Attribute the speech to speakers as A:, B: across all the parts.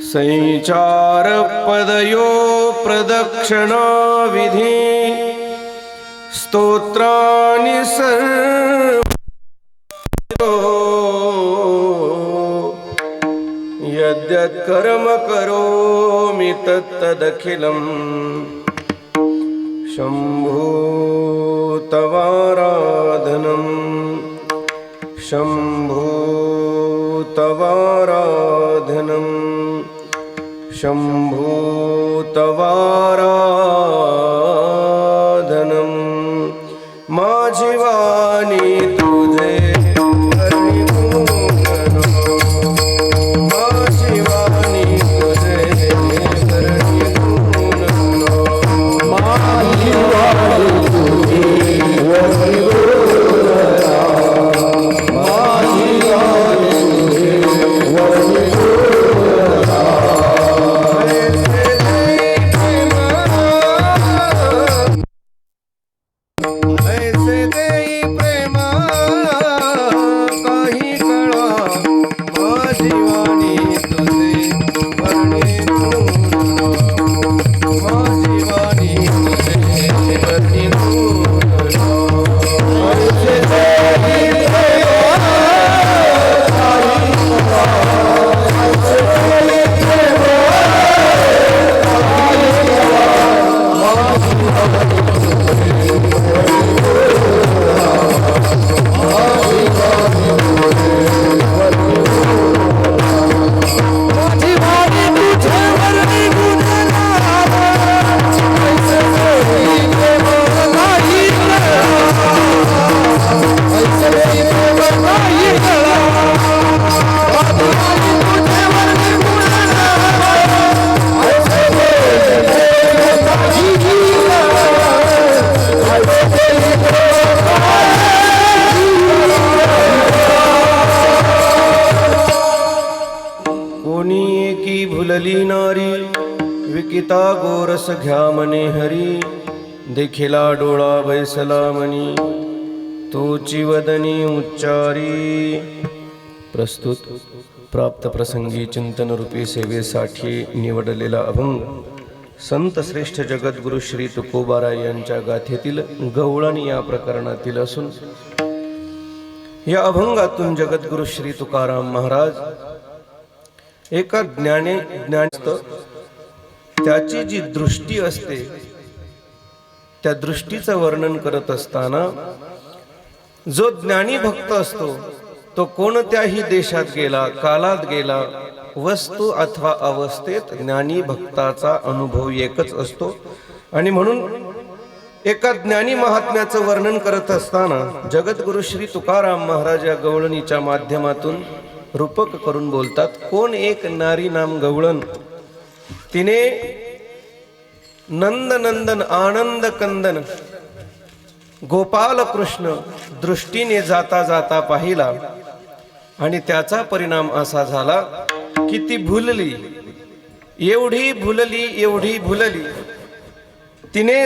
A: संचार पदयो प्रदक्षिणा विधी स्तोत्रानि सर्वो यद्यत् कर्म करोमि तत्तदखिलं शंभो तवाराधनं शंभो तवाराधनं शंभो तवाराधनं माझी वाणी तुझे विकिता गोरस घ्या मने हरी देखिला डोळा बैसला मनी तोची वदनी उच्चारी। प्रस्तुत प्राप्त प्रसंगी चिंतन रूपी सेवेसाठी निवडलेला अभंग संत श्रेष्ठ जगद्गुरु श्री तुकोबाराय यांच्या गाथेतील गवळण या प्रकरणातील असून या अभंगातून जगद्गुरु श्री तुकाराम महाराज एका ज्ञानस्थ त्याची जी दृष्टी असते त्या दृष्टीचं वर्णन करत असताना जो ज्ञानी भक्त असतो तो कोणत्याही देशात गेला कालात गेला वस्तू अथवा अवस्थेत ज्ञानी भक्ताचा अनुभव एकच असतो। आणि म्हणून एका ज्ञानी महात्म्याचं वर्णन करत असताना जगद्गुरु श्री तुकाराम महाराज या गवळणीच्या माध्यमातून रूपक करून बोलतात। कोण एक नारी नाम गवळण तिने नंद नंदन आनंद कंदन गोपाल कृष्ण दृष्टीने जाता जाता पाहिला आणि त्याचा परिणाम असा झाला की ती भुलली, एवढी भुलली तिने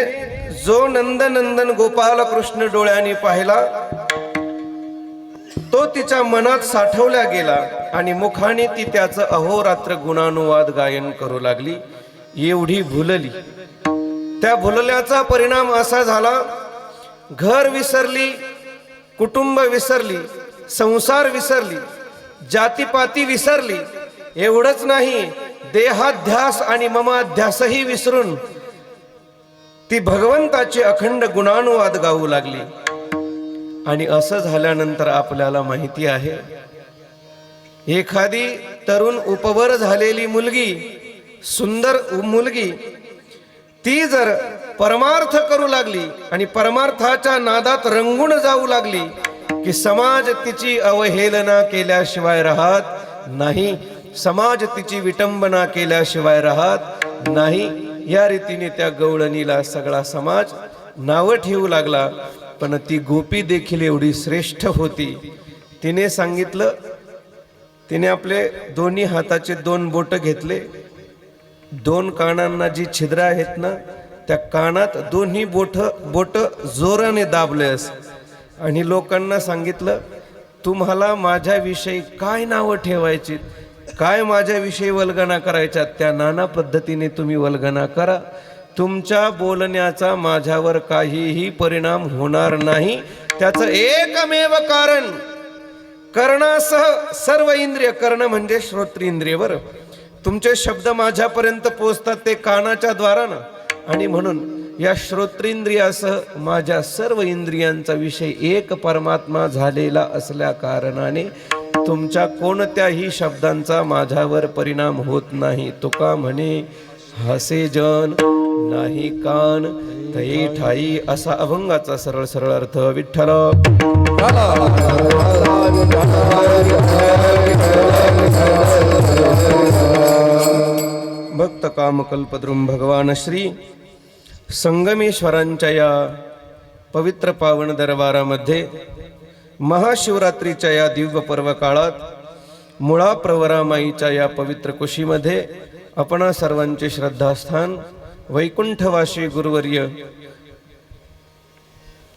A: जो नंद नंदन गोपाल कृष्ण डोळ्यांनी पाहिला तो तिच्या मनात साठवला गेला आणि मुखाने ती त्याचं अहोरात्र गुणानुवाद गायन करू लागली। एवढी भुलली, त्या भुलल्याचा परिणाम असा झाला घर विसरली, कुटुंब विसरली, संसार विसरली, जातीपाती विसरली। एवढंच नाही देहाध्यास आणि ममाध्यासही विसरून ती भगवंताचे अखंड गुणानुवाद गाऊ लागली। आणि असं झाल्यानंतर आपल्याला माहिती आहे एखादी तरुण उपवर झालेली मुलगी, सुंदर मुलगी, ती जर परमार्थ करू लागली आणि परमार्थाच्या नादात रंगून जाऊ लागली की समाज तिची अवहेलना केल्याशिवाय राहत नाही, समाज तिची विटंबना केल्याशिवाय राहत नाही। या रीतीने त्या गवळणीला सगळा समाज नाव ठेवू लागला। पण ती गोपी देखील एवढी श्रेष्ठ होती, तिने सांगितलं, तिने आपले दोन्ही हाताचे 2 बोट घेतले, 2 कानांना जी छिद्र आहेत ना त्या कानात दोन्ही बोट जोराने दाबलेस आणि लोकांना सांगितलं तुम्हाला माझ्याविषयी काय नाव ठेवायची, काय माझ्याविषयी वल्गना करायच्या त्या नाना पद्धतीने तुम्ही वल्गना करा, तुमच्या बोलण्याचा माझ्यावर काहीही परिणाम होणार नाही. त्याचं एकमेव कारण, कर्णासह सर्व इंद्रिय, कर्ण म्हणजे श्रोत्रिंद्रिय, बरं, तुमचे शब्द माझ्यापर्यंत पोहोचतात ते कानाच्या द्वारानं, आणि म्हणून या श्रोत्रिंद्रियासह माझ्या सर्व इंद्रियांचा विषय एक परमात्मा झालेला असल्या कारणाने तुमच्या कोणत्याही शब्दांचा माझ्यावर परिणाम होत नाही. तुका म्हणे हसे जन नाही कान तई ठाई, असा अभंगाचा सरळ सरळ अर्थ. विठ्ठल भक्त कामकल्पद्रुम भगवान श्री संगमेश्वरांच्या या पवित्र पावन दरबारामध्ये महाशिवरात्रीच्या या दिव्य पर्व काळात मुळा प्रवरामाईच्या या पवित्र कुशीमध्ये आपणा सर्वांचे श्रद्धास्थान वैकुंठवासी गुरुवर्य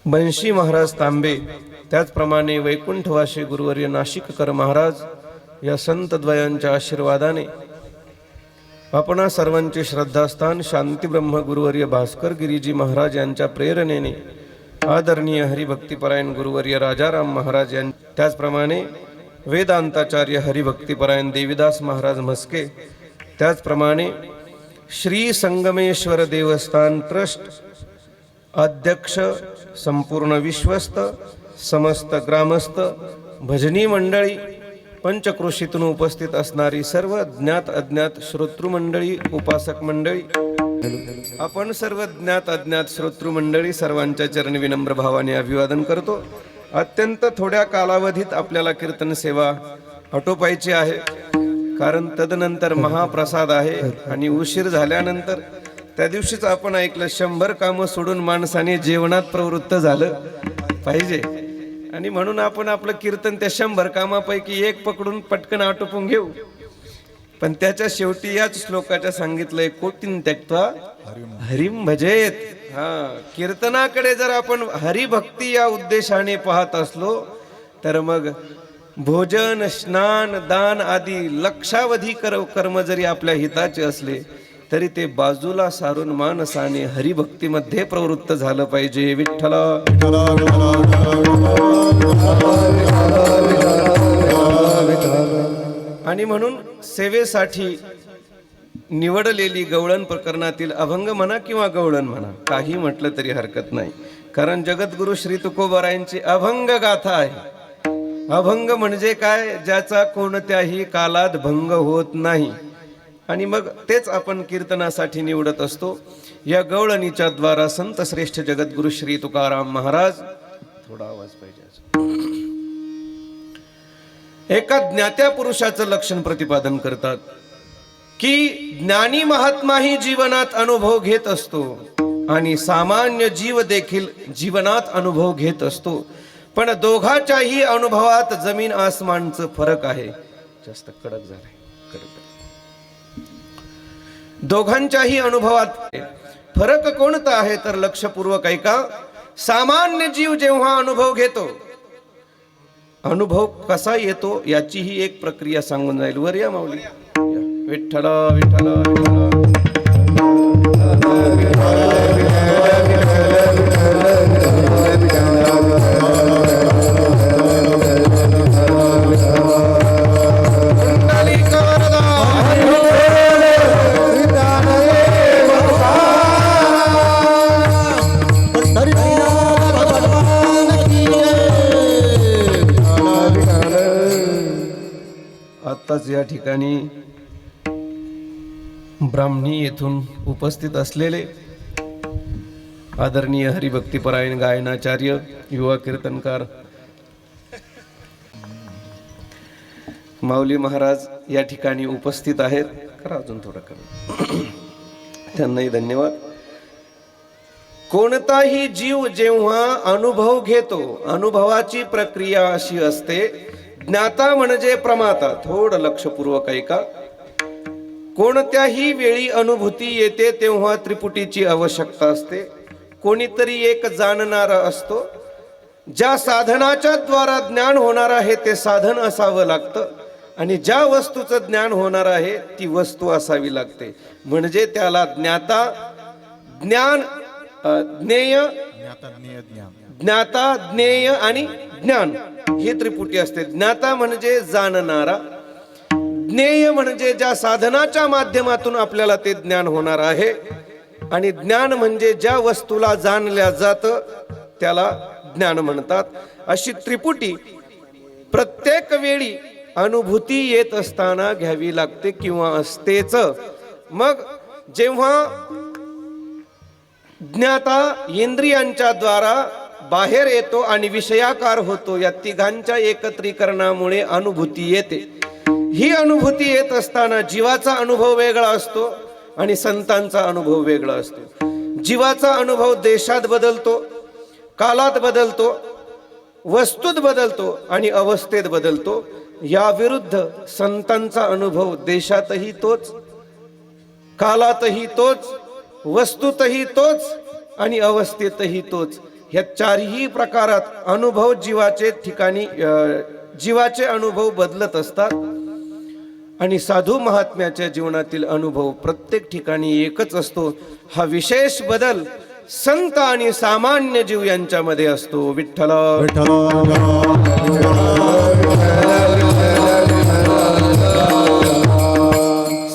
A: बंशी महाराज तांबे, त्याचप्रमाणे वैकुंठवासी गुरुवर्य नाशिककर महाराज या संतद्वयांच्या आशीर्वादाने आपणा सर्वांचे श्रद्धास्थान शांतीब्रह्म गुरुवर्य भास्कर गिरीजी महाराज यांच्या प्रेरणेने आदरणीय हरिभक्तिपरायण गुरुवर्य राजाराम महाराज यांनी, त्याचप्रमाणे वेदांताचार्य हरिभक्तिपरायण देवीदास महाराज म्हस्के, त्याचप्रमाणे श्री संगमेश्वर देवस्थान ट्रस्ट अध्यक्ष, संपूर्ण विश्वस्त, समस्त ग्रामस्थ, भजनी मंडळी, पंचक्रोशीतून उपस्थित असणारी सर्व ज्ञात अज्ञात श्रोतृमंडळी, उपासक मंडळी, आपण सर्व ज्ञात अज्ञात श्रोतृमंडळी सर्वांच्या चरणी विनम्र भावाने अभिवादन करतो. अत्यंत थोड्या कालावधीत आपल्याला कीर्तन सेवा आटोपायची आहे, कारण तदनंतर महाप्रसाद आहे आणि उशीर झाल्यानंतर त्या दिवशीच आपण ऐकलं 100 कामं सोडून माणसाने जेवणात प्रवृत्त झालं पाहिजे, आणि म्हणून आपण आपलं कीर्तन त्या 100 कामापैकी एक पकडून पटकन आटोपून घेऊ. पण त्याच्या शेवटी याच श्लोकाच्या सांगितलंय कोटीन त्यक्त्वा हरिम भजेत. कीर्तनाकडे जर आपण हरिभक्ती या उद्देशाने पाहत असलो तर मग भोजन, स्नान, दान आदी लक्षावधी कर्म जरी आपल्या हिताचे असले तरी ते बाजूला सारून माणसाने हरिभक्तीमध्ये प्रवृत्त झालं पाहिजे. विठ्ठल आणि म्हणून सेवेसाठी निवडलेली गवळण प्रकरणातील अभंग म्हणा किंवा गवळण म्हणा, काही म्हटलं तरी हरकत नाही, कारण जगद्गुरु श्री तुकोबारायांची अभंग गाथा आहे. अभंग म्हणजे काय? ज्याचा कोणत्याही कालात भंग होत नाही, आणि मग तेच आपण कीर्तनासाठी निवडत असतो. या गवळणीच्या द्वारा संत श्रेष्ठ जगद्गुरु श्री तुकाराम महाराज, थोडा आवाज पाहिजे, एका ज्ञात्या पुरुषाचं लक्षण प्रतिपादन करतात की ज्ञानी महात्मा ही जीवनात अनुभव घेत असतो आणि सामान्य जीव देखील जीवनात अनुभव घेत असतो, पण दोघांच्याही अनुभवात जमीन आसमानचं फरक आहे. जास्त कडक झालंय, दोघांच्याही अनुभवात फरक कोणता आहे तर लक्षपूर्वक ऐका. सामान्य जीव जेव्हा अनुभव घेतो, अनुभव कसा येतो याची ही एक प्रक्रिया सांगून जाईल. वर या माऊली. विठ्ठल विठ्ठल आत्ताच या ठिकाणी ब्राह्मणी येथून उपस्थित असलेले आदरणीय हरिभक्तिपरायण गायनाचार्य, युवा कीर्तनकार माऊली महाराज या ठिकाणी उपस्थित आहेत. करा अजून थोडं करा, त्यांनाही धन्यवाद. कोणताही जीव जेव्हा अनुभव घेतो, अनुभवाची प्रक्रिया अशी असते. ज्ञाता म्हणजे प्रमाता. थोडं लक्षपूर्वक ऐका. कोणत्याही वेळी अनुभूती येते तेव्हा त्रिपुटीची आवश्यकता असते. कोणीतरी एक जाणणारा असतो. ज्या साधनाच्या द्वारा ज्ञान होणार आहे ते साधन असावं लागतं. आणि ज्या वस्तूचं ज्ञान होणार आहे ती वस्तू असावी लागते. म्हणजे त्याला ज्ञाता ज्ञान ज्ञेय ज्ञाता ज्ञेय आणि ज्ञान ही त्रिपुटी असते. ज्ञाता म्हणजे जाणणारा, ज्ञेय म्हणजे ज्या साधनाच्या माध्यमातून आपल्याला ते ज्ञान होणार आहे, आणि ज्ञान म्हणजे ज्या वस्तूला जाणल्या जातं त्याला ज्ञान म्हणतात. अशी त्रिपुटी प्रत्येक वेळी अनुभूती येत असताना घ्यावी लागते किंवा असतेच. मग जेव्हा ज्ञाता इंद्रियांच्या द्वारा बाहेर येतो आणि विषयाकार होतो, या तिघांच्या एकत्रीकरणामुळे अनुभूती येते. ही अनुभूती येत असताना जीवाचा अनुभव वेगळा असतो आणि संतांचा अनुभव वेगळा असतो. जीवाचा अनुभव देशात बदलतो, कालात बदलतो, वस्तूत बदलतो आणि अवस्थेत बदलतो. या विरुद्ध संतांचा अनुभव देशातही तोच, कालातही तोच, वस्तूतही तोच आणि अवस्थेतही तोच. ह्या चारही प्रकारात अनुभव जीवाचे ठिकाणी जीवाचे अनुभव बदलत असतात. आणि साधू महात्म्याच्या जीवनातील अनुभव प्रत्येक ठिकाणी एकच असतो. हा विशेष बदल संत आणि सामान्य जीव यांच्यामध्ये असतो. विठ्ठल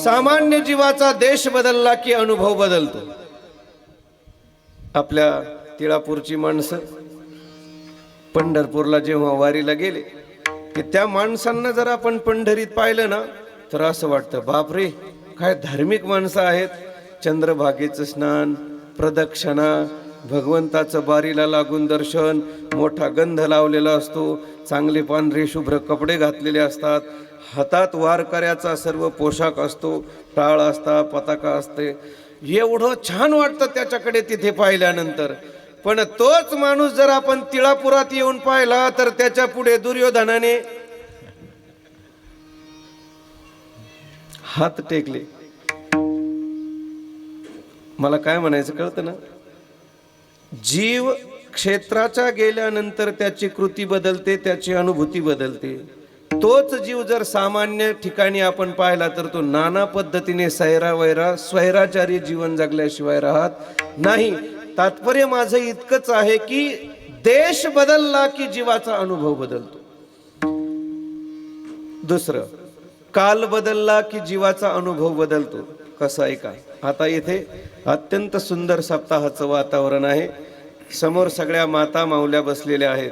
A: सामान्य जीवाचा देश बदलला की अनुभव बदलतो. आपल्या तिळापूरची माणसं पंढरपूरला जेव्हा वारीला गेले की त्या माणसांना जर आपण पंढरीत पाहिलं ना तर असं वाटतं, बापरे काय धार्मिक माणसं आहेत. चंद्रभागेचं स्नान, प्रदक्षिणा, भगवंताचं बारीला लागून दर्शन, मोठा गंध लावलेला असतो, चांगले पांढरे शुभ्र कपडे घातलेले असतात, हातात वारकऱ्याचा सर्व पोशाख असतो, टाळ असता, पताका असते. एवढं छान वाटतं त्याच्याकडे तिथे पाहिल्यानंतर. पण तोच माणूस जर आपण तिळापुरात येऊन पाहिला तर त्याच्या पुढे दुर्योधनाने हात टेकले. मला काय म्हणायचं कळतं ना, जीव क्षेत्राच्या गेल्यानंतर त्याची कृती बदलते, त्याची अनुभूती बदलते. तोच जीव जर सामान्य ठिकाणी आपण पाहिला तर तो नाना पद्धतीने सैरावैरा स्वैराचारी जीवन जगल्याशिवाय राहत नाही. तात्पर्य माझं इतकंच आहे की देश बदलला की जीवाचा अनुभव बदलतो. दुसरं, काल बदलला की जीवाचा अनुभव बदलतो. कसं आहे का, आता इथे अत्यंत सुंदर सप्ताहाचं वातावरण आहे. समोर सगळ्या माता माऊल्या बसलेल्या आहेत.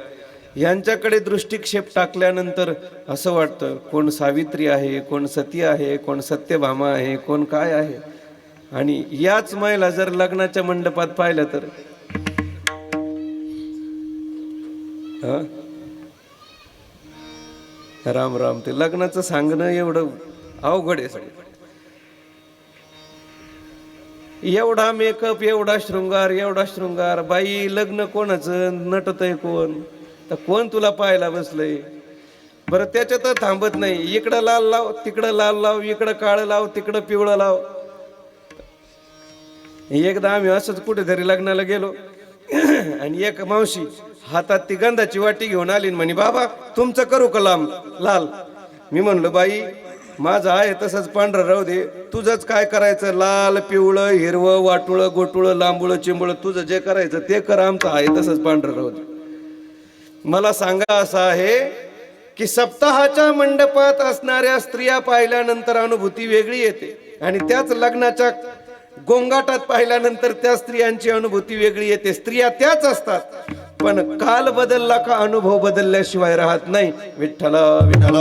A: यांच्याकडे दृष्टिक्षेप टाकल्यानंतर असं वाटतं कोण सावित्री आहे, कोण सती आहे, कोण सत्यभामा आहे, कोण काय आहे. आणि याच महिला जर लग्नाच्या मंडपात पाहिलं तर राम राम, ते लग्नाचं सांगणं एवढं अवघड आहे. सगळं एवढा मेकअप, एवढा शृंगार, बाई लग्न कोणाचं, नटतय कोण, तर कोण तुला पाहायला बसलंय. बरं त्याच्यात थांबत नाही, इकडं लाल लाव, तिकडं लाल लाव, इकडं काळं लाव, तिकडं पिवळं लाव. एकदा आम्ही असंच कुठेतरी लग्नाला गेलो आणि एक मावशी हातात ती गंधाची वाटी घेऊन आली म्हणे, बाबा तुमचं करू का लाल. मी म्हणलो, बाई माझं आहे तसंच पांढरं राहू दे, तुझंच काय करायचं, लाल पिवळं हिरवं वाटुळं गोटुळं लांबुळं चिंबुळं तुझं जे करायचं ते कर, आमचं आहे तसंच पांढरं राहू दे. मला सांगा असं आहे की सप्ताहाच्या मंडपात असणाऱ्या स्त्रिया पाहिल्यानंतर अनुभूती वेगळी येते आणि त्याच लग्नाच्या गोंगाटात पाहिल्यानंतर त्या स्त्रियांची अनुभूती वेगळी येते. स्त्रिया त्याच असतात, पण काल बदलला का अनुभव बदलल्याशिवाय राहत नाही. विठ्ठल विठ्ठल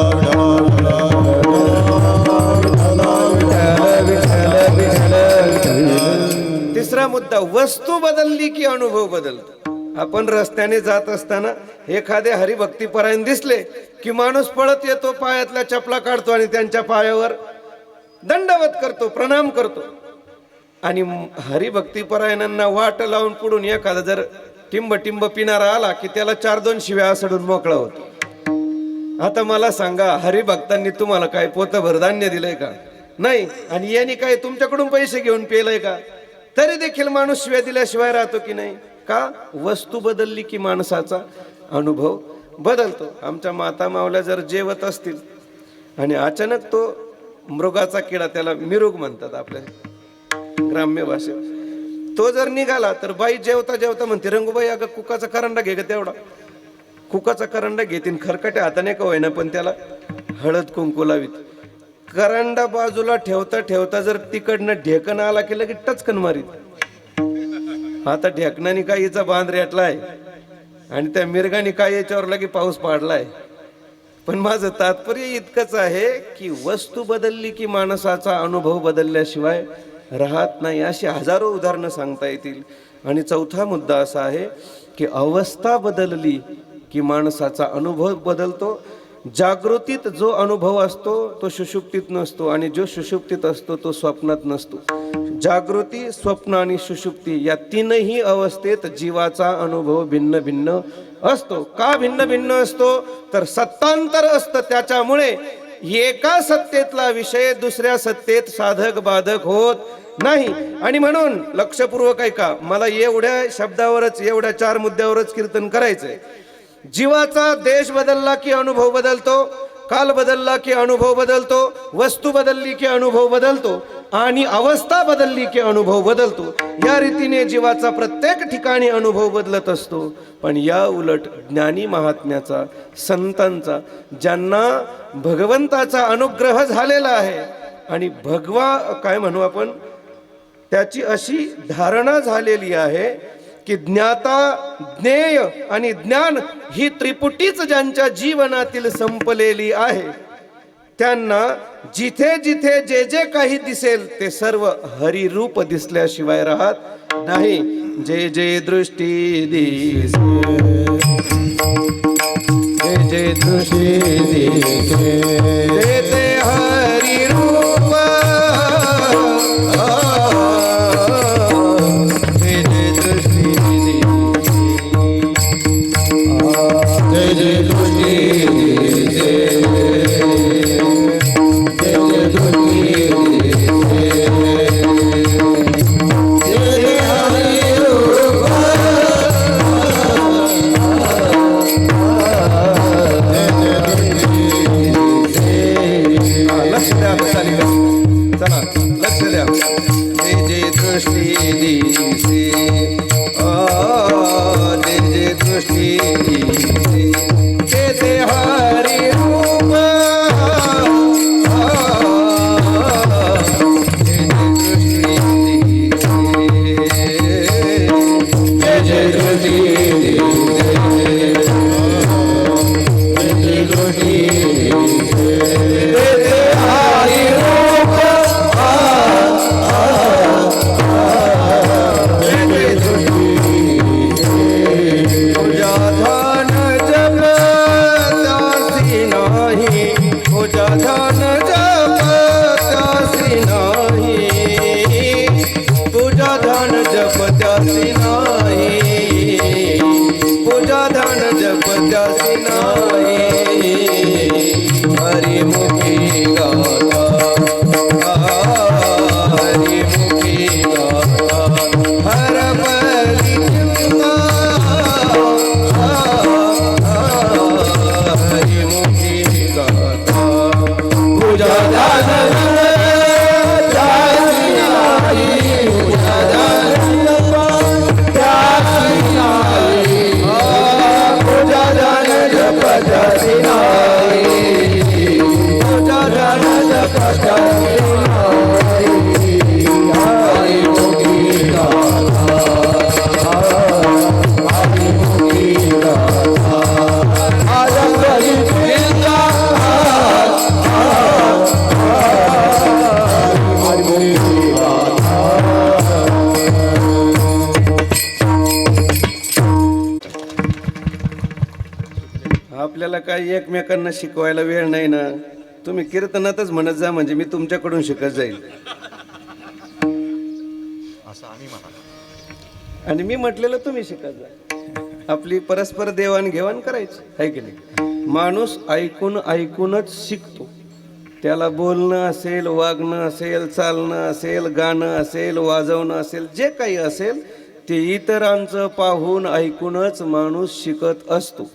A: तिसरा मुद्दा, वस्तू बदलली की अनुभव बदलतो. आपण रस्त्याने जात असताना एखादे हरिभक्तीपरायण दिसले की माणूस पळत येतो, पायातल्या चपला काढतो आणि त्यांच्या पायावर दंडवत करतो, प्रणाम करतो. आणि हरिभक्तीपरायणांना वाट लावून पुढून एखादा जर टिंब पिणारा आला की त्याला 4-2 शिव्या सडून मोकळा होतो. आता मला सांगा, हरिभक्तांनी तुम्हाला काय पोतभर धान्य दिलंय का? नाही. आणि यांनी काय तुमच्याकडून पैसे घेऊन पेलय का? तरी देखील माणूस शिव्या दिल्याशिवाय राहतो की नाही? का? वस्तू बदलली की माणसाचा अनुभव बदलतो. आमच्या माता मावल्या जर जेवत असतील आणि अचानक तो मृगाचा किडा, त्याला मिरुग म्हणतात आपल्या ग्राम्य भाषेत, तो जर निघाला तर बाई जेवता जेवता म्हणते, रंगूबाई अगं कुकाचा करंडा घे ग तेवढा. कुकाचा करंडा घेतीन, खरकटे हाताने का होईना पण त्याला हळद कुंकू लावीत. करंडा बाजूला ठेवता ठेवता जर तिकडनं ढेकण आला की लगेच टचकन मारीत. आता ढेकणाने काय हिचा बांध रेटलाय आणि त्या मिरगाने काय याच्यावर लगे पाऊस पाडलाय. पण माझं तात्पर्य इतकंच आहे की वस्तू बदलली की माणसाचा अनुभव बदलल्याशिवाय राहत नाही. अशी हजारो उदाहरणं सांगता येतील. आणि चौथा मुद्दा असा आहे की अवस्था बदलली की माणसाचा अनुभव बदलतो. जागृतीत जो अनुभव असतो तो सुषुप्तीत नसतो, आणि जो सुषुप्तीत असतो तो स्वप्नात नसतो. जागृती, स्वप्न आणि सुषुप्ती या तीनही अवस्थेत जीवाचा अनुभव भिन्न भिन्न असतो. का भिन्न भिन्न असतो? तर सत्तांतर असतं. त्याच्यामुळे एका सत्तेतला विषय दुसऱ्या सत्तेत साधक बाधक होत नाही. आणि म्हणून लक्षपूर्वक ऐका, मला एवढ्या शब्दावरच, एवढ्या 4 मुद्द्यावरच कीर्तन करायचंय. जीवाचा देश बदलला की अनुभव बदलतो, काल बदलला की अनुभव बदलतो, वस्तू बदलली की अनुभव बदलतो, आणि अवस्था बदलली की अनुभव बदलतो. या रीतीने जीवाचा प्रत्येक ठिकाणी अनुभव बदलत असतो. पण या उलट ज्ञानी महात्म्याचा, संतांचा, ज्यांना भगवंताचा अनुग्रह झालेला आहे आणि भगवा काय म्हणू आपण, त्याची अशी धारणा झालेली आहे की ज्ञाता, ज्ञेय आणि ज्ञान ही त्रिपुटीच ज्यांच्या जीवनातील संपलेली आहे, त्यांना जिथे जिथे जे जे काही दिसेल ते सर्व हरिरूप दिसल्याशिवाय राहत नाही. जे जे दृष्टी दिसे, जे जे दृष्टी दिसे, ते ते हरिरूप. चला लक्ष द्या. जे जे दृष्टी दिसे, जे जे दृष्टी दिसे, ते ते हरी रूप. जे जे दृष्टी आपल्याला काही एकमेकांना शिकवायला वेळ नाही ना. तुम्ही कीर्तनातच म्हणत जा, म्हणजे मी तुमच्याकडून शिकत जाईल. आणि मी म्हटलेलं तुम्ही शिकत जा. आपली परस्पर देवाणघेवाण करायची आहे की नाही. माणूस ऐकून ऐकूनच शिकतो. त्याला बोलणं असेल, वागणं असेल, चालणं असेल, गाणं असेल, वाजवणं असेल, जे काही असेल ते इतरांचं पाहून ऐकूनच माणूस शिकत असतो.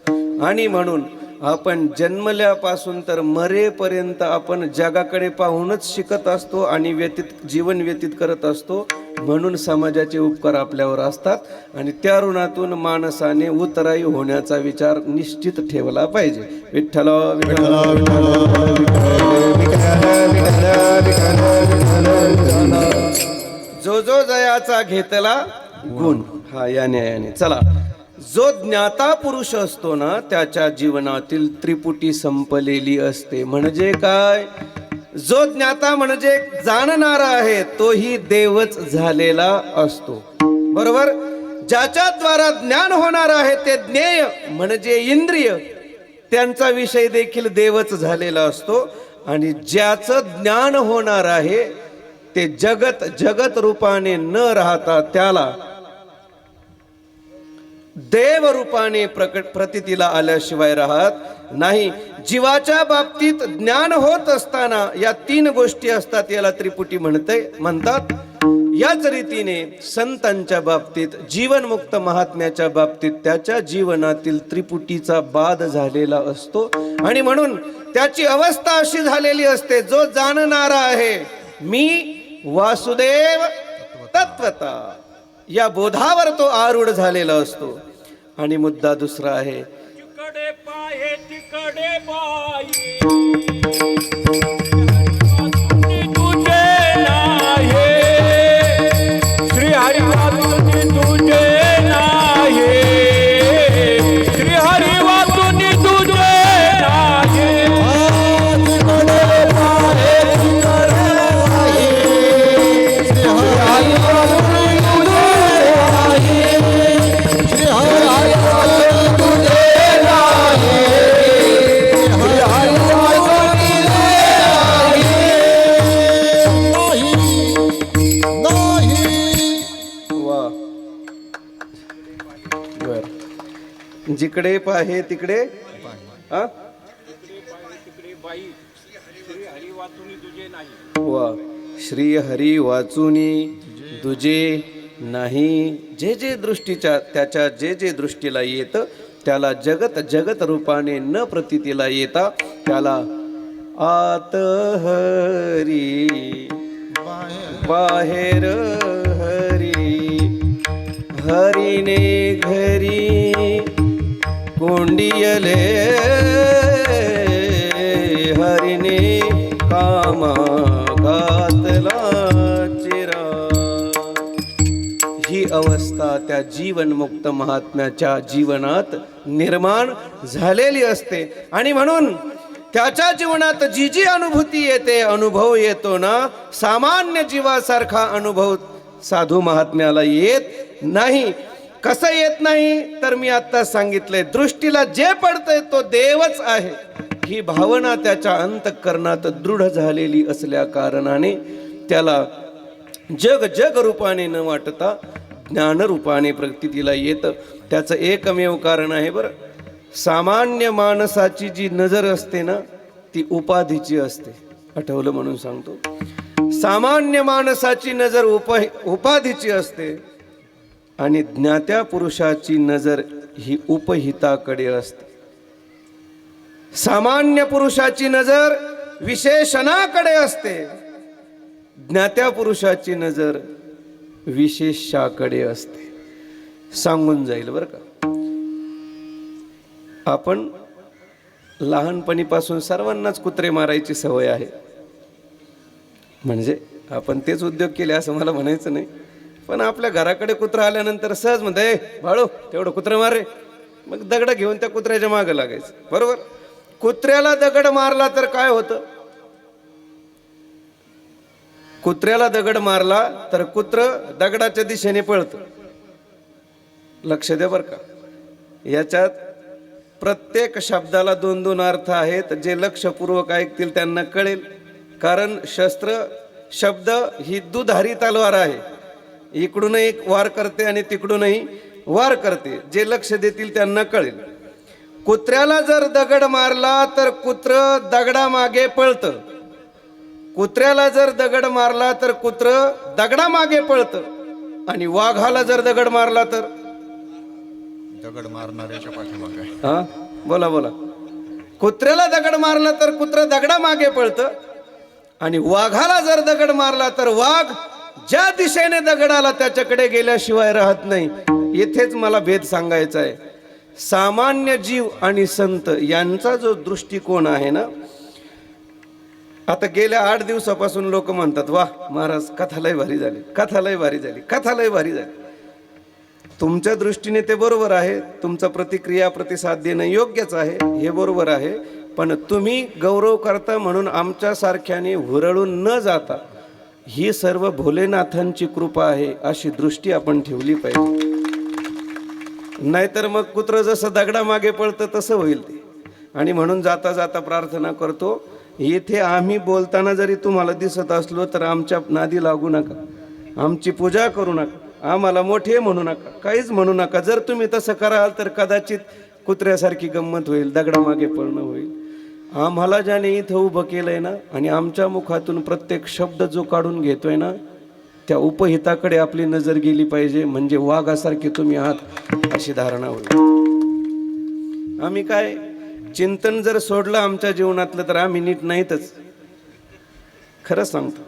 A: आणि म्हणून आपण जन्मल्यापासून तर मरेपर्यंत आपण जगाकडे पाहूनच शिकत असतो आणि जीवन व्यतीत करत असतो. म्हणून समाजाचे उपकार आपल्यावर असतात आणि त्या ऋणातून माणसाने उतराई होण्याचा विचार निश्चित ठेवला पाहिजे. विठ्ठल जो जो जयाचा घेतला गुण, हा या न्यायाने. चला, जो ज्ञाता पुरुष असतो ना त्याच्या जीवनातील त्रिपुटी संपलेली असते. म्हणजे काय? जो ज्ञाता म्हणजे जाणणारा आहे तोही देवच झालेला असतो. बरोबर? ज्याच्या द्वारा ज्ञान होणार आहे ते ज्ञेय म्हणजे इंद्रिय, त्यांचा विषय देखील देवच झालेला असतो. आणि ज्याचं ज्ञान होणार आहे ते जगत रूपाने न राहता त्याला देव रूपाने प्रतीतीला आल्याशिवाय राहत नाही. जीवाच्या बाबतीत ज्ञान होत असताना या 3 गोष्टी असतात, याला त्रिपुटी म्हणतात. याच रीतीने संतांच्या बाबतीत, जीवनमुक्त महात्म्याच्या बाबतीत त्याच्या जीवनातील त्रिपुटीचा बाध झालेला असतो. आणि म्हणून त्याची अवस्था अशी झालेली असते, जो जाणणारा आहे मी वासुदेव तत्वता, या बोधावर तो आरूढ झालेला असतो. आणि मुद्दा दुसरा आहे,
B: तिकडे पाये तिकडे पाये तुझे नाही, श्री हरी वाचुनी तुझे नाही, श्री हरी वाचुनी तुझे नाही.
A: जिकडे पाहे तिकडे हा वा, श्री हरी वाचुनी तुझे नाही. जे दृष्टीच्या त्याच्या जे दृष्टीला येतं त्याला जगत रूपाने न प्रतीतीला येता त्याला आत हरी बाहेर हरी, हरीने घरी कोंडियले, हरीने कामा घातला चिरा. ही अवस्था त्या जीवनमुक्त महात्म्याच्या जीवनात निर्माण झालेली असते. आणि म्हणून त्याच्या जीवनात जी अनुभूती येते, अनुभव येतो ना, सामान्य जीवासारखा अनुभव साधू महात्म्याला येत नाही. कसं येत नाही तर मी आता सांगितलंय, दृष्टीला जे पडतंय तो देवच आहे ही भावना त्याच्या अंतःकरणात दृढ झालेली असल्या कारणाने त्याला जग रूपाने न वाटता ज्ञान रूपाने प्रतीतीला येतं. त्याचं एकमेव कारण आहे बरं. सामान्य माणसाची जी नजर असते ना ती उपाधीची असते. आठवलं म्हणून सांगतो, सामान्य माणसाची नजर उपाधीची असते आणि ज्ञात्या पुरुषाची नजर ही उपहिताकडे असते. सामान्य पुरुषाची नजर विशेषणाकडे असते, ज्ञात्या पुरुषाची नजर विशेषाकडे असते. सांगून जाईल बरं का. आपण लहानपणीपासून सर्वांनाच कुत्रे मारायची सवय आहे. म्हणजे आपण तेच उद्योग केले असं मला म्हणायचं नाही, पण आपल्या घराकडे कुत्रा आल्यानंतर सहज म्हणते, भाळू तेवढं कुत्रं मार रे. मग दगड घेऊन त्या कुत्र्याच्या मागं लागायचं. बरोबर? कुत्र्याला दगड मारला तर काय होतं? कुत्र्याला दगड मारला तर कुत्र दगडाच्या दिशेने पळतं. लक्ष द्या बरं का. याच्यात प्रत्येक शब्दाला 2-2 अर्थ आहेत. जे लक्षपूर्वक ऐकतील त्यांना कळेल. कारण शब्द ही दुधारी तलवार आहे. इकडूनही वार करते आणि तिकडूनही वार करते. जे लक्ष देतील त्यांना कळेल. कुत्र्याला जर दगड मारला तर कुत्र दगडामागे पळतं. कुत्र्याला जर दगड मारला तर कुत्र दगडामागे पळतं. आणि वाघाला जर दगड मारला तर
C: दगड मारणाऱ्याच्या पाठीमागे.
A: हा बोला बोला. कुत्र्याला दगड मारला तर कुत्रा दगडा मागे पळतं, आणि वाघाला जर दगड मारला तर वाघ ज्या दिशेने दगड आला त्याच्याकडे गेल्याशिवाय राहत नाही. येथेच मला भेद सांगायचा आहे. सामान्य जीव आणि संत यांचा जो दृष्टिकोन आहे ना, आता गेल्या 8 दिवसापासून लोक म्हणतात, वा महाराज कथा लय भारी झाली, कथा लय भारी झाली, कथा लय भारी झाली. तुमच्या दृष्टीने ते बरोबर आहे, तुमचा प्रतिक्रिया प्रतिसाद देणं योग्यच आहे, हे बरोबर आहे. पण तुम्ही गौरव करता म्हणून आमच्या सारख्याने हुरळून न जाता ही सर्व भोलेनाथांची कृपा आहे अशी दृष्टी आपण ठेवली पाहिजे. नाहीतर मग कुत्र जसं दगडा मागे पळतं तसं होईल ते. आणि म्हणून जाता जाता प्रार्थना करतो, येथे आम्ही बोलताना जरी तुम्हाला दिसत असलो तर आमच्या नादी लागू नका, आमची पूजा करू नका, आम्हाला मोठे म्हणू नका, काहीच म्हणू नका. जर तुम्ही तसं कराल तर कदाचित कुत्र्यासारखी गंमत होईल, दगडामागे पळणं होईल. आम्हाला ज्याने इथं उभं केलंय ना, आणि आमच्या मुखातून प्रत्येक शब्द जो काढून घेतोय ना, त्या उपहिताकडे आपली नजर गेली पाहिजे. म्हणजे वाघासारखे तुम्ही आहात अशी धारणा होईल. आम्ही काय चिंतन जर सोडलं आमच्या जीवनातलं तर आम्ही नीट नाहीतच, खरं सांगतो.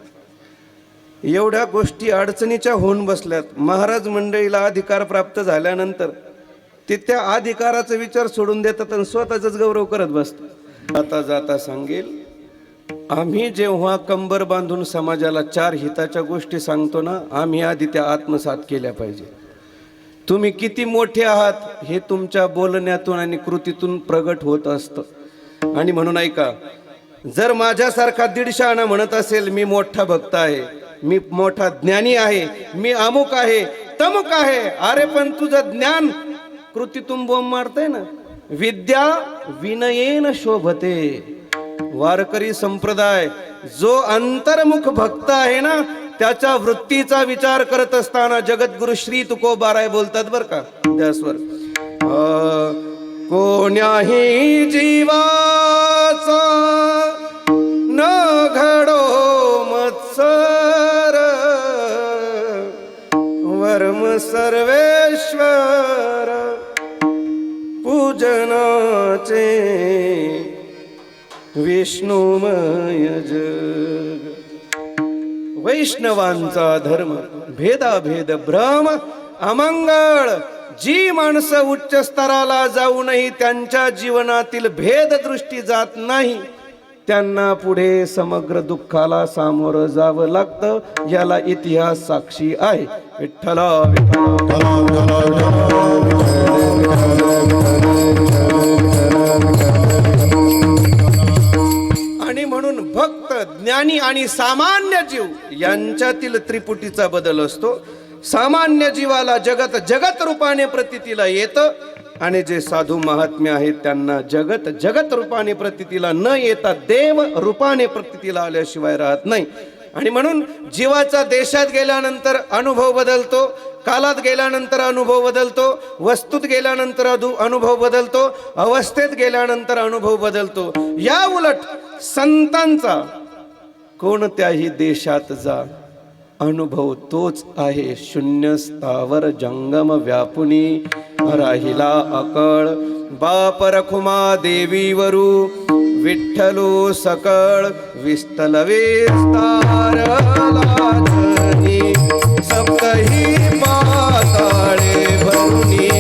A: एवढ्या गोष्टी अडचणीच्या होऊन बसल्यात. महाराज मंडळीला अधिकार प्राप्त झाल्यानंतर ते त्या अधिकाराचा विचार सोडून देतात आणि स्वतःचाच गौरव करत बसतात. आता जाता सांगेल, आम्ही जेव्हा कंबर बांधून समाजाला 4 हिताच्या गोष्टी सांगतो ना, आम्ही आधी त्या आत्मसात केल्या पाहिजे. तुम्ही किती मोठे आहात हे तुमच्या बोलण्यातून आणि कृतीतून प्रगट होत असतं. आणि म्हणून ऐका, जर माझ्यासारखा 150 आणा म्हणत असेल मी मोठा भक्त आहे, मी मोठा ज्ञानी आहे, मी अमुक आहे तमुक आहे, अरे पण तुझं ज्ञान कृतीतून बोंब मारतंय ना. विद्या विनयेन शोभते. वारकरी संप्रदाय जो अंतर्मुख भक्त आहे ना, त्याच्या वृत्तीचा विचार करत असताना जगद्गुरु श्री तुकोबाराय बोलतात बर का त्यासवर, कोण्याही जीवाचा न घडो मत्सर, वर्म सर्वेश्वर पूजनाचे विष्णुमय जग. वैष्णवांचा धर्म भेदाभेद भ्रम अमंगळ. जी माणसं उच्च स्तराला जाऊनही त्यांच्या जीवनातील भेददृष्टी जात नाही, त्यांना पुढे समग्र दुःखाला सामोरं जावं लागतं. याला इतिहास साक्षी आहे. विठ्ठला आणि म्हणून भक्त, ज्ञानी आणि सामान्य जीव यांच्यातील त्रिपुटीचा बदल असतो. सामान्य जीवाला जगत जगत रूपाने प्रतीतीला येतं, आणि जे साधू महात्म्य आहेत त्यांना जगत जगत रूपाने प्रतीतीला न येता देव रूपाने प्रतीतीला आल्याशिवाय राहत नाही. आणि म्हणून जीवाचा देशात गेल्यानंतर अनुभव बदलतो, कालात गेल्यानंतर अनुभव बदलतो, वस्तूत गेल्यानंतर अनुभव बदलतो, अवस्थेत गेल्यानंतर अनुभव बदलतो. या उलट संतांचा कोणत्याही देशात जा, अनुभव तोच आहे. शून्य स्थावर जंगम व्यापुनी राहिला अकळ. बाप रखुमा देवीवरू विठ्ठलो सकळ. विस्तलवे तारलाजनी सप्तही पाताळे भरुनी.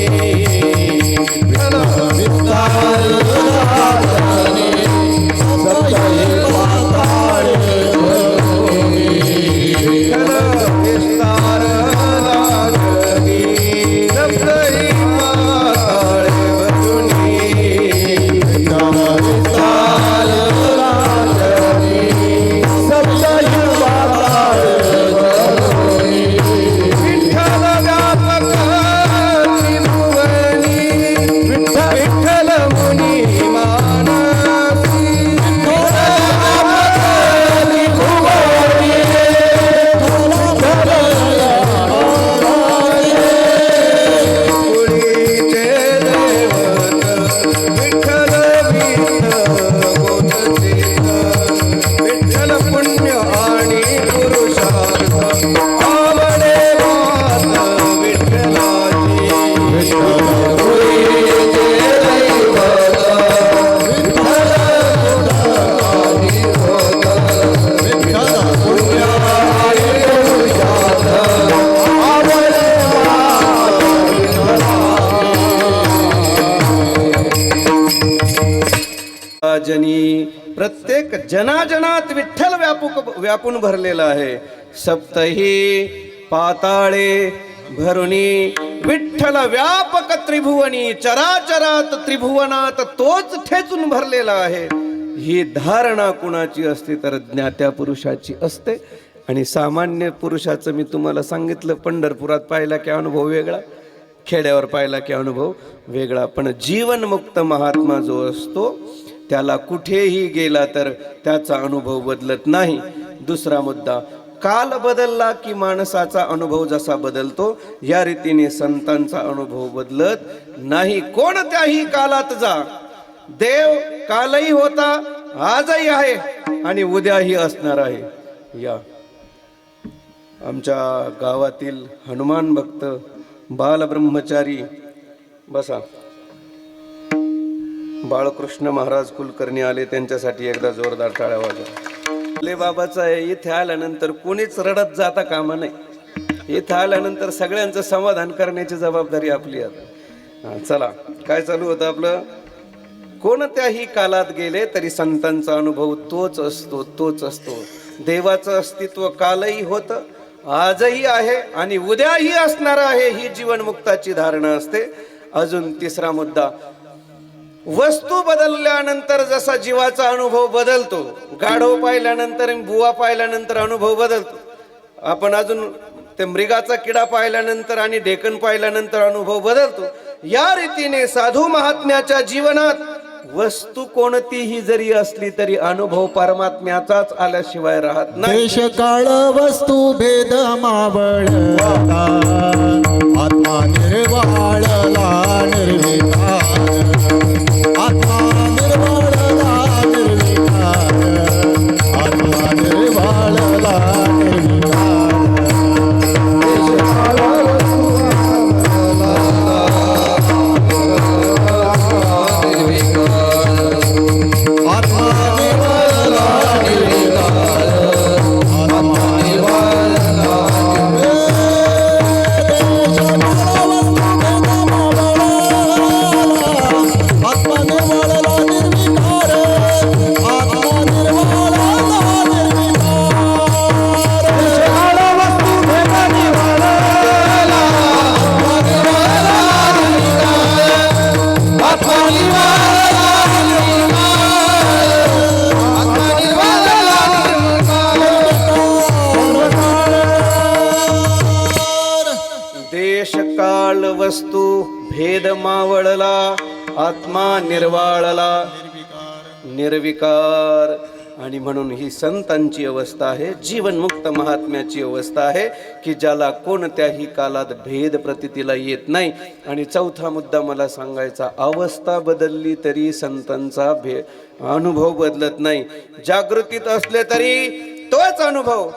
A: जनाजनात विठ्ठल व्यापून भरलेला आहे. सप्तही पाताळे भरुनी विठ्ठल व्यापक त्रिभुवनी, चराचरात त्रिभुवनात तोच ठेचून भरलेला आहे. ही धारणा कुणाची असते तर ज्ञात्या पुरुषाची असते. आणि सामान्य पुरुषाचं मी तुम्हाला सांगितलं, पंढरपुरात पाहिला की अनुभव वेगळा, खेड्यावर पाहिला की अनुभव वेगळा. पण जीवनमुक्त महात्मा जो असतो त्याला कुठेही गेला तर त्याचा अनुभव बदलत नाही. दुसरा मुद्दा, काल बदलला की माणसाचा अनुभव जसा बदलतो या रीतीने संतांचा अनुभव बदलत नाही. कोणत्याही कालात जा, देव कालही होता, आजही आहे आणि उद्याही असणार आहे. या आमच्या गावातील हनुमान भक्त बालब्रह्मचारी, बसा, बाळकृष्ण महाराज कुलकर्णी आले, त्यांच्यासाठी एकदा जोरदार टाळ्या वाजवा. ले बाबाचा आहे, इथे आल्यानंतर कोणीच रडत जाता कामा नाही. इथे आल्यानंतर सगळ्यांचं समाधान करण्याची जबाबदारी आपली आता. चला, काय चालू होतं आपलं? कोणत्याही कालात गेले तरी संतांचा अनुभव तोच असतो, तोच असतो. देवाचं अस्तित्व कालही होतं, आजही आहे आणि उद्याही असणार आहे, ही जीवनमुक्ताची धारणा असते. अजून तिसरा मुद्दा, वस्तू बदलल्यानंतर जसा जीवाचा अनुभव बदलतो, गाढव पाहिल्यानंतर, बुवा पाहिल्यानंतर अनुभव बदलतो. आपण अजून ते मृगाचा किडा पाहिल्यानंतर आणि ढेकण पाहिल्यानंतर अनुभव बदलतो. या रीतीने साधू महात्म्याच्या जीवनात वस्तू कोणतीही जरी असली तरी अनुभव परमात्म्याचाच आल्याशिवाय राहत नाही.
C: देश काळ वस्तू भेद मावळला, आत्मा निर्वाळला निर्विकार, आत्मा निर्वाळला निर्विकार, आत्मा निर्वाळला निर्विकार.
A: वस्तू भेद मावळला, आत्मा निर्वाळला निर्विकार. आणि म्हणून ही संतांची अवस्था आहे, जीवनमुक्त महात्म्याची अवस्था आहे की ज्याला कोणत्याही कालात भेद प्रतीतीला येत नाही. आणि चौथा मुद्दा मला सांगायचा, अवस्था बदलली तरी संतांचा अनुभव बदलत नाही. जागृतीत असले तरी तोच अनुभव,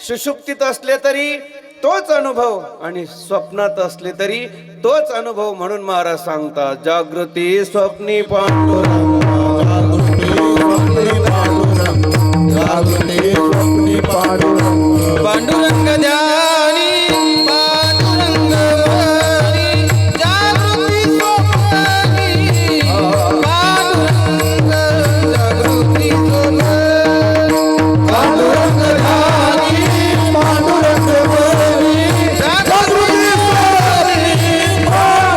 A: सुषुप्तीत असले तरी तोच अनुभव आणि स्वप्नात असले तरी तोच अनुभव. म्हणून महाराज सांगतात, जागृती स्वप्नी पांडुरंग,
C: जागृती स्वप्नी पांडुरंग,
A: पांडुरंग ध्यानी पांडुरंग वाणी, जागृती स्वप्नी पांडुरंग, जागृती स्वप्नी पांडुरंग ध्यानी पांडुरंग वाणी, जागृती स्वप्नी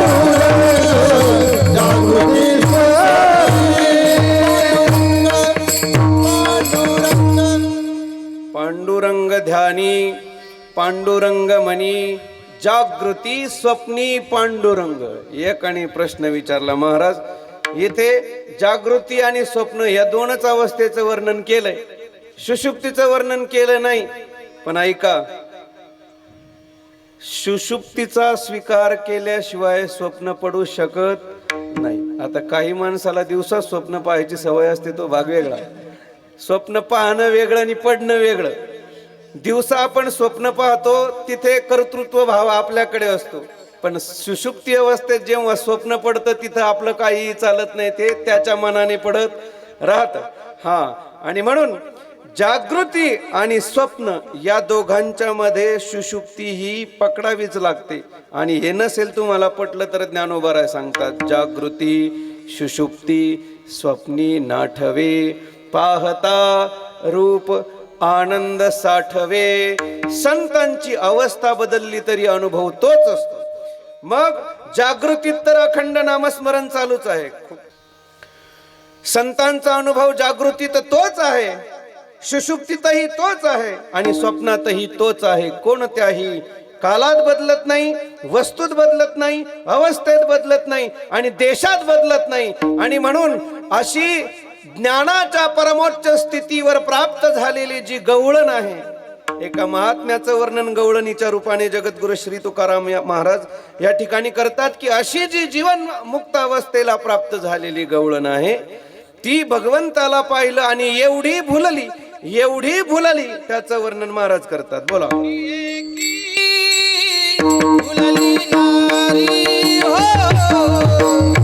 A: पांडुरंग, जागृती पांडुरंग ध्यानी पांडुरंग मनी, जागृती स्वप्नी पांडुरंग. एक आणि प्रश्न विचारला महाराज, येथे जागृती आणि स्वप्न या दोनच अवस्थेचं वर्णन केलंय, सुषुप्तीचं वर्णन केलं नाही. पण ऐका, सुषुप्तीचा स्वीकार केल्याशिवाय स्वप्न पडू शकत नाही. आता काही माणसाला दिवसात स्वप्न पाहायची सवय असते, तो भाग वेगळा. स्वप्न पाहणं वेगळं आणि पडणं वेगळं. दिवसा आपण स्वप्न पाहतो तिथे कर्तृत्व भाव आपल्याकडे असतो, पण सुषुप्ती अवस्थेत जेव्हा स्वप्न पडतं तिथं आपलं काही चालत नाही, ते त्याच्या मनाने पडत राहतं. आणि म्हणून जागृती आणि स्वप्न या दोघांच्या मध्ये सुषुप्ती ही पकडावीच लागते. आणि हे नसेल तुम्हाला पटलं तर ज्ञानोबा राय सांगतात, जागृती सुषुप्ती स्वप्नी नाठवे, पाहता रूप आनंद साठवे. संतांची अवस्था बदलली तरी अनुभव तोच असतो. मग जागृतीत तर अखंड नामस्मरण चालूच आहे. संतांचा अनुभव जागृतीत तोच आहे, सुषुप्तीतही तोच आहे आणि स्वप्नातही तोच आहे. कोणत्याही कालात बदलत नाही, वस्तूत बदलत नाही, अवस्थेत बदलत नाही आणि देशात बदलत नाही. आणि म्हणून अशी ज्ञानाच्या परमोच्च स्थितीवर प्राप्त झालेली जी गवळण आहे, एका महात्म्याचं वर्णन गवळणीच्या रूपाने जगद्गुरु श्री तुकाराम महाराज या ठिकाणी करतात की अशी जी जीवन मुक्त अवस्थेला प्राप्त झालेली गवळण आहे ती भगवंताला पाहिलं आणि एवढी भुलली त्याचं वर्णन महाराज करतात. बोला.
C: फुलली नारी हो